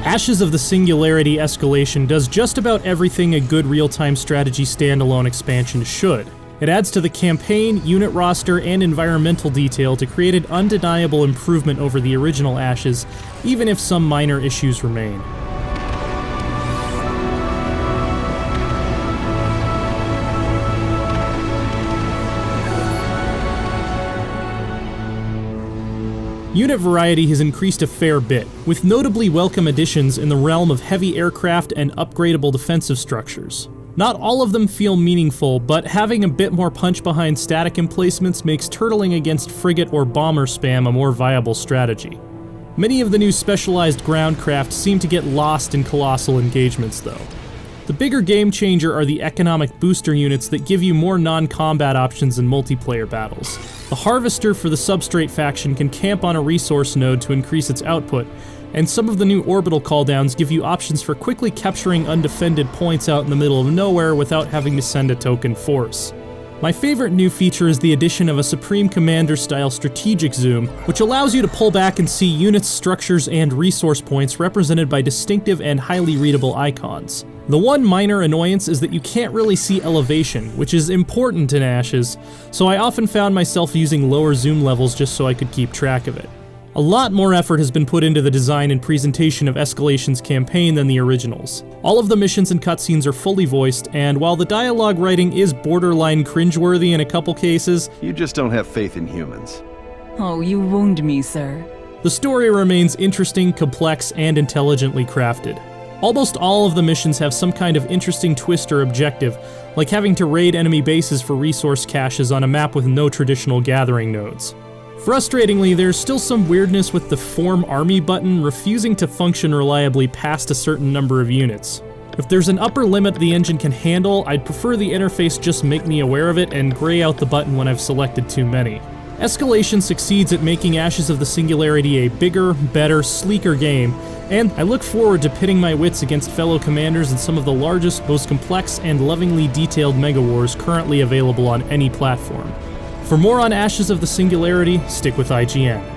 Ashes of the Singularity Escalation does just about everything a good real-time strategy standalone expansion should. It adds to the campaign, unit roster, and environmental detail to create an undeniable improvement over the original Ashes, even if some minor issues remain. Unit variety has increased a fair bit, with notably welcome additions in the realm of heavy aircraft and upgradable defensive structures. Not all of them feel meaningful, but having a bit more punch behind static emplacements makes turtling against frigate or bomber spam a more viable strategy. Many of the new specialized ground craft seem to get lost in colossal engagements though. The bigger game changer are the economic booster units that give you more non-combat options in multiplayer battles. The Harvester for the Substrate faction can camp on a resource node to increase its output, and some of the new orbital calldowns give you options for quickly capturing undefended points out in the middle of nowhere without having to send a token force. My favorite new feature is the addition of a Supreme Commander-style strategic zoom, which allows you to pull back and see units, structures, and resource points represented by distinctive and highly readable icons. The one minor annoyance is that you can't really see elevation, which is important in Ashes, so I often found myself using lower zoom levels just so I could keep track of it. A lot more effort has been put into the design and presentation of Escalation's campaign than the originals. All of the missions and cutscenes are fully voiced, and while the dialogue writing is borderline cringeworthy in a couple cases, you just don't have faith in humans. Oh, you wound me, sir. The story remains interesting, complex, and intelligently crafted. Almost all of the missions have some kind of interesting twist or objective, like having to raid enemy bases for resource caches on a map with no traditional gathering nodes. Frustratingly, there's still some weirdness with the Form Army button refusing to function reliably past a certain number of units. If there's an upper limit the engine can handle, I'd prefer the interface just make me aware of it and gray out the button when I've selected too many. Escalation succeeds at making Ashes of the Singularity a bigger, better, sleeker game, and I look forward to pitting my wits against fellow commanders in some of the largest, most complex, and lovingly detailed mega-wars currently available on any platform. For more on Ashes of the Singularity, stick with IGN.